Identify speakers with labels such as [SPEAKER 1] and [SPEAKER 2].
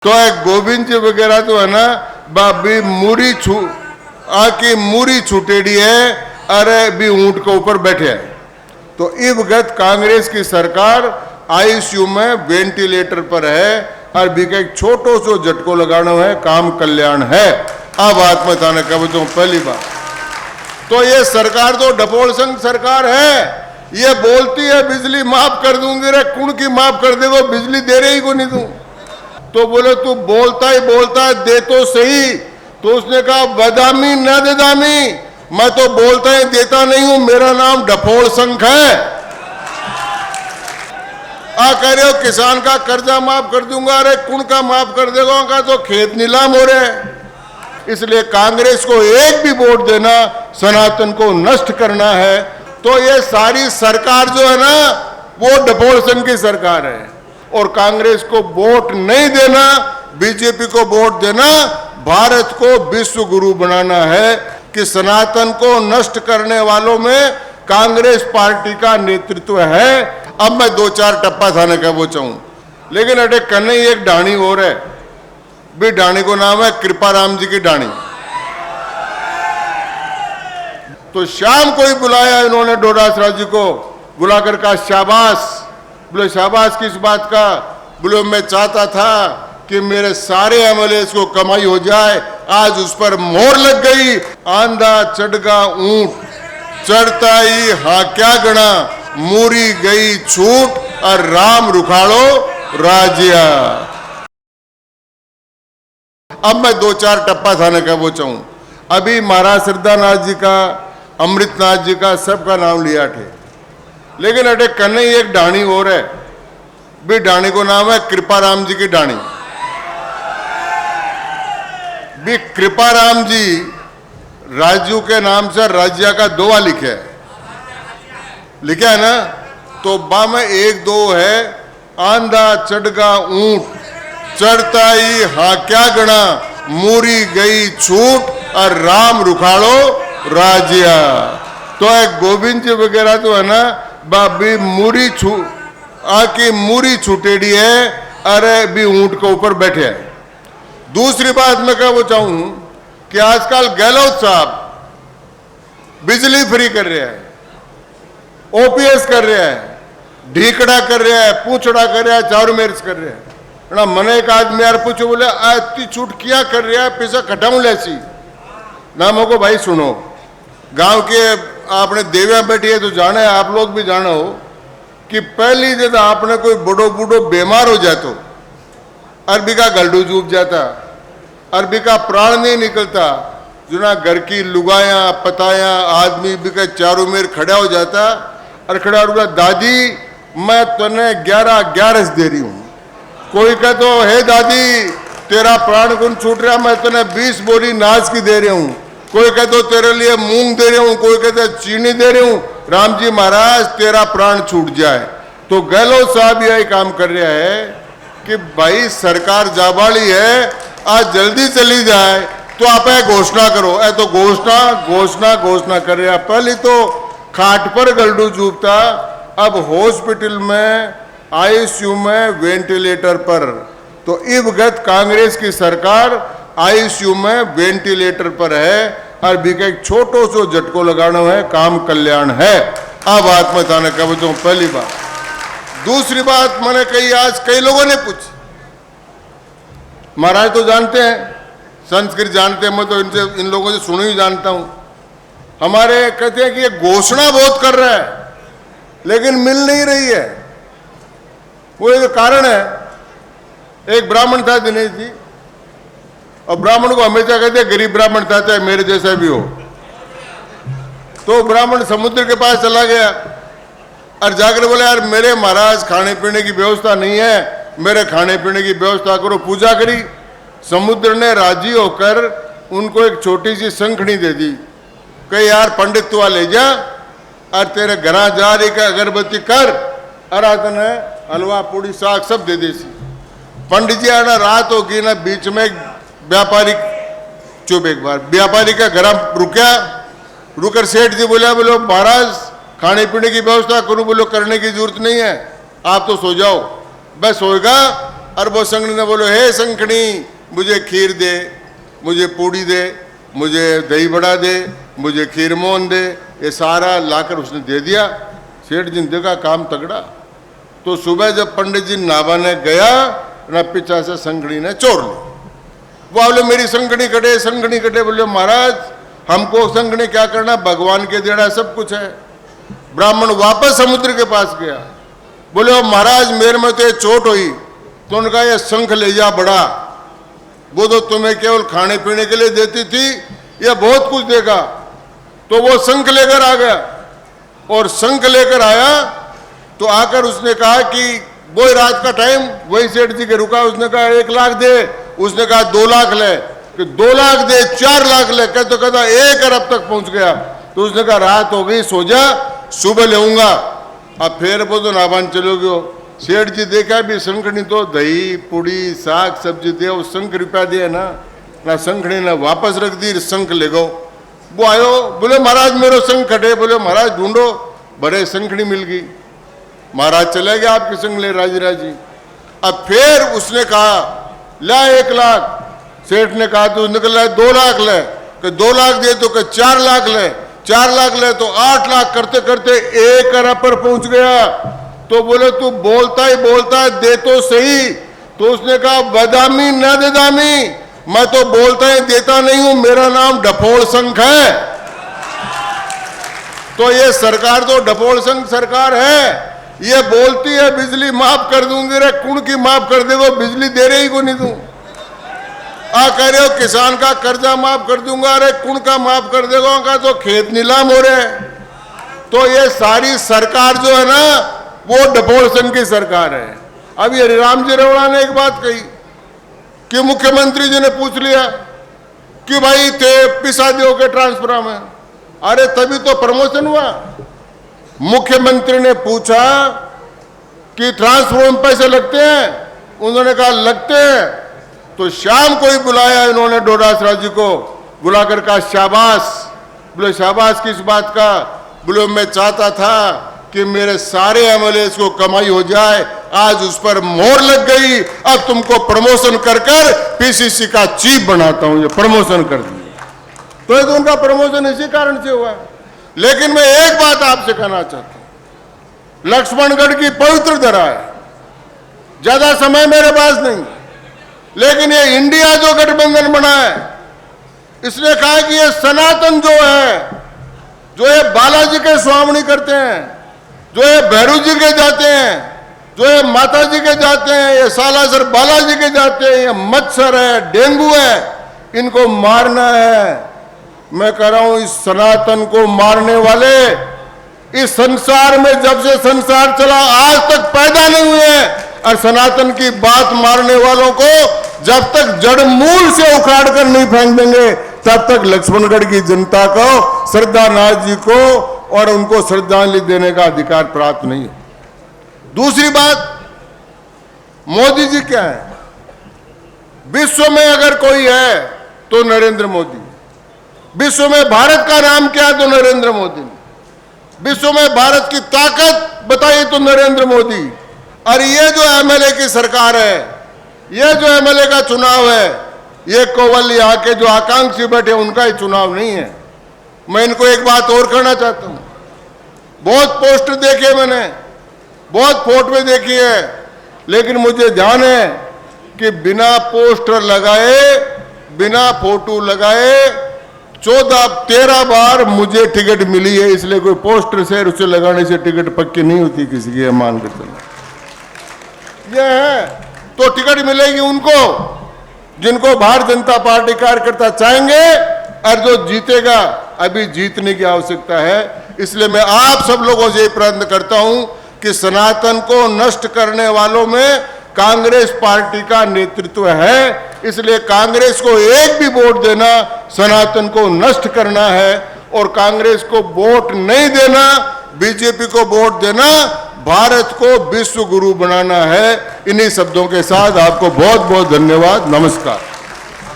[SPEAKER 1] तो एक गोविंद जी वगैरह तो है ना बाबी मूरी आकी मूरी छूटेड़ी है, अरे भी ऊंट के ऊपर बैठे हैं। तो इवगत कांग्रेस की सरकार आईसीयू में वेंटिलेटर पर है और भी एक छोटो सो झटको लगाना है, काम कल्याण है। अब आत्मता ने कह तो पहली बात तो ये सरकार तो डपोल संघ सरकार है। ये बोलती है बिजली माफ कर दूंगी, रे कुण की माफ कर दे, वो बिजली दे रही को नहीं दूं। तो बोले तू बोलता ही बोलता है, दे तो सही। तो उसने कहा बदामी न देदामी, मैं तो बोलता ही देता नहीं हूं, मेरा नाम डपोल संघ है। कह रहे हो किसान का कर्जा माफ कर दूंगा, अरे कुण का माफ कर देगा, का तो खेत नीलाम हो रहे हैं। इसलिए कांग्रेस को एक भी वोट देना सनातन को नष्ट करना है। तो ये सारी सरकार जो है ना वो डपोल संघ की सरकार है। और कांग्रेस को वोट नहीं देना, बीजेपी को वोट देना, भारत को विश्व गुरु बनाना है कि सनातन को नष्ट करने वालों में कांग्रेस पार्टी का नेतृत्व है। अब मैं दो चार टप्पा थाने का वो चाहूं, लेकिन अटे कन्ने एक डाणी और है भी, डाणी को नाम है कृपाराम जी की डाणी। तो शाम को ही बुलाया इन्होंने डोडासरा जी को, बुलाकर कहा शाबाश। बोले शाबाश किस बात का? बोले मैं चाहता था कि मेरे सारे एमएलए को कमाई हो जाए, आज उस पर मोहर लग गई। आंधा चढ़गा ऊंट, चढ़ता ही हाँ क्या गणा, मूरी गई छूट और राम रुखाड़ो राजिया। अब मैं दो चार टप्पा थाने का वो चाहूं। अभी महाराज श्रद्धानाथ जी का, अमृतनाथ जी का, सबका नाम लिया थे, लेकिन अटे कन्ने एक डाणी और है भी, डाणी को नाम है कृपाराम जी की डाणी। भी कृपाराम जी राजू के नाम से राज्य का दोवा लिखे है ना। तो बा में एक दो है, आंधा चढ़गा ऊंट, चढ़ता ही हाँ क्या गणा, मूरी गई छूट और राम रुखाड़ो राजिया। तो एक गोविंद जी वगैरह तो है ना बाबी मूरी आकी मूरी छूटेड़ी है, अरे भी ऊंट के ऊपर बैठे हैं। दूसरी बात मैं क्या वो चाहूं कि आजकल गहलोत साहब बिजली फ्री कर रहे हैं, ओपीएस कर रहे हैं, ढीकड़ा कर रहे हैं, पूछड़ा कर रहे हैं, चारू मेर्च कर रहे हैं ना। मने एक आदमी यार पूछो, बोले इतनी छूट क्या कर रहा है, पैसा कटाऊं लैसी ना। मको भाई सुनो, गांव के आपने देवियां बैठी है तो जाने, आप लोग भी जानो कि पहली जब आपने कोई बड़ो बूढ़ो बीमार हो जातो, अरबी का गलडू जूब जाता, अरबी का प्राण नहीं निकलता, जो ना घर की लुगाया पताया आदमी भी का चारों मेर खड़ा हो जाता और खड़ा हो, दादी मैं तने 11 दे रही हूं। कोई कह तो हे दादी तेरा प्राण गुण छूट रहा, मैं तने 20 बोरी नाज की दे रही हूं। कोई कहते तो तेरे लिए मूंग दे रही हूं, कोई कहते चीनी दे रही हूं, राम जी महाराज तेरा प्राण छूट जाए। तो गहलोत साहब यही काम कर रहा है कि भाई सरकार जाबाली है, आज जल्दी चली जाए तो आप घोषणा करो। तो घोषणा कर रहा। पहले तो खाट पर गलडू जूबता, अब हॉस्पिटल में, आईसीयू में, वेंटिलेटर पर। तो इवगत कांग्रेस की सरकार आईसीयू में वेंटिलेटर पर है और भी एक छोटो सो झटको लगाना है, काम कल्याण है। अब आत्मता ने कह तो पहली बात। दूसरी बात मैंने कही, आज कई लोगों ने पूछी, महाराज तो जानते हैं संस्कृत जानते हैं, मैं तो इनसे इन लोगों से सुनी ही जानता हूं। हमारे कहते हैं कि ये घोषणा बहुत कर रहा है लेकिन मिल नहीं रही है। वो एक कारण है, एक ब्राह्मण था दिनेश जी, और ब्राह्मण को हमेशा कहते हैं गरीब ब्राह्मण था, चाहे मेरे जैसा भी हो। तो ब्राह्मण समुद्र के पास चला गया और जाकर बोले यार मेरे महाराज खाने पीने की व्यवस्था नहीं है, मेरे खाने पीने की व्यवस्था करो। पूजा करी, समुद्र ने राजी होकर उनको एक छोटी सी शंखनी दे दी, कहे यार पंडित तू ले जा और तेरे घर जा रही का अगरबत्ती कर, अराधन है हलवा पूड़ी साग सब दे दे। पंडित जी आना रात होगी ना, बीच में व्यापारी चुप, एक बार व्यापारी का घर रुकर सेठ जी बोला, बोलो महाराज खाने पीने की व्यवस्था करूं, बोलो करने की जरूरत नहीं है, आप तो सो जाओ। बस सोएगा और वो संघनी ने बोलो, हे संघनी मुझे खीर दे, मुझे पूड़ी दे, मुझे दही बड़ा दे, मुझे खीर मोहन दे, ये सारा लाकर उसने दे दिया। सेठ जी ने देखा काम तगड़ा, तो सुबह जब पंडित जी नहाने गया ना, पीछा से संघनी ने चोर ली। वो बोले मेरी संघनी कटे, संघनी कटे। बोले महाराज हमको संघनी क्या करना, भगवान के देना सब कुछ है। ब्राह्मण वापस समुद्र के पास गया, बोले महाराज मेरे में तो ये चोट हुई। तो उन्होंने कहा ये शंख ले जा बड़ा, वो तो तुम्हें केवल खाने पीने के लिए देती थी, ये बहुत कुछ देगा। तो वो शंख लेकर आ गया, और शंख लेकर आया तो आकर उसने कहा कि वो रात का टाइम वही सेठ जी के रुका। उसने कहा 1 लाख दे, उसने कहा 2 लाख ले, कि 2 लाख दे, 4 लाख ले, कहते कहता 1 अरब तक पहुंच गया। तो उसने कहा रात हो गई, सो जा, सुबह लेऊंगा। अब फिर वो तो नाबान चलो गयो। सेठ जी देखा भी संघनी तो दही पूड़ी साग सब्जी दे, वो शंख रुपया दिया ना संघनी ने वापस रख दी, शंख ले गो। वो आयो, बोले महाराज मेरो शंख कटे। बोले महाराज ढूंढो, बड़े संघनी मिल गई। महाराज चले गए आपके संग ले राजी राजी। अब फिर उसने कहा ला 1 लाख। सेठ ने कहा तो निकल रहा है 2 लाख ले, कि 2 लाख दे तो कि 4 लाख ले, 4 लाख ले तो 8 लाख, करते करते 1 अरब पर पहुंच गया। तो बोले तू बोलता ही बोलता है, दे तो सही। तो उसने कहा बदामी न दे दामी, मैं तो बोलता ही देता नहीं हूं, मेरा नाम डफोल शंख है। तो ये सरकार तो डफोल शंख सरकार है। ये बोलती है बिजली माफ कर दूंगी, रे कुण की माफ कर देगो, बिजली दे रही को नहीं दूं। कह रहे हो किसान का कर्जा माफ कर दूंगा, अरे कुण का माफ कर देगा, का तो खेत नीलाम हो रहे। तो ये सारी सरकार जो है ना, वो डफोल संघ की सरकार है। अब ये राम जी रवड़ा ने एक बात कही कि मुख्यमंत्री जी ने पूछ लिया कि भाई थे पिसा दियो के ट्रांसफर में, अरे तभी तो प्रमोशन हुआ। मुख्यमंत्री ने पूछा कि ट्रांसफर में पैसे लगते हैं, उन्होंने कहा लगते हैं। तो शाम को ही बुलाया इन्होंने डोडासरा जी को, बुलाकर कहा शाबाश। बोले शाबाश किस बात का? बोले मैं चाहता था कि मेरे सारे एमएलए को कमाई हो जाए, आज उस पर मोहर लग गई। अब तुमको प्रमोशन कर कर पीसीसी का चीफ बनाता हूं, ये प्रमोशन कर दिया। तो ये तो उनका प्रमोशन इसी कारण से हुआ। लेकिन मैं एक बात आपसे कहना चाहता हूं, लक्ष्मणगढ़ की पवित्र धरा है, ज्यादा समय मेरे पास नहीं, लेकिन ये इंडिया जो गठबंधन बना है, इसने कहा कि ये सनातन जो है, जो ये बालाजी के स्वामी करते हैं, जो ये भैरू जी के जाते हैं, जो ये माता जी के जाते हैं, ये सालासर बालाजी के जाते हैं, ये मच्छर है, डेंगू है, इनको मारना है। मैं कह रहा हूं इस सनातन को मारने वाले इस संसार में जब से संसार चला आज तक पैदा नहीं हुए, और सनातन की बात मारने वालों को जब तक जड़ मूल से उखाड़ कर नहीं फेंक देंगे, तब तक लक्ष्मणगढ़ की जनता को, श्रद्धा नाथ जी को और उनको श्रद्धांजलि देने का अधिकार प्राप्त नहीं है। दूसरी बात, मोदी जी क्या है? विश्व में अगर कोई है तो नरेंद्र मोदी। विश्व में भारत का नाम क्या है तो नरेंद्र मोदी। विश्व में भारत की ताकत बताइए तो नरेंद्र मोदी। और ये जो एमएलए की सरकार है, ये जो एमएलए का चुनाव है, ये केवल यहाँ के जो आकांक्षी बैठे उनका ही चुनाव नहीं है। मैं इनको एक बात और कहना चाहता हूं, बहुत पोस्टर देखे मैंने, बहुत फोटो देखी है, लेकिन मुझे ध्यान है कि बिना पोस्टर लगाए, बिना फोटो लगाए 13 बार मुझे टिकट मिली है। इसलिए कोई पोस्टर से उसे लगाने से टिकट पक्की नहीं होती किसी की, मान कर चलना। यह है तो टिकट मिलेगी उनको जिनको भारतीय जनता पार्टी कार्यकर्ता चाहेंगे, और जो जीतेगा अभी जीतने की आवश्यकता है। इसलिए मैं आप सब लोगों से प्रयत्न करता हूं कि सनातन को नष्ट करने वालों में कांग्रेस पार्टी का नेतृत्व है। इसलिए कांग्रेस को एक भी वोट देना सनातन को नष्ट करना है, और कांग्रेस को वोट नहीं देना, बीजेपी को वोट देना भारत को विश्व गुरु बनाना है। इन्हीं शब्दों के साथ आपको बहुत बहुत धन्यवाद। नमस्कार।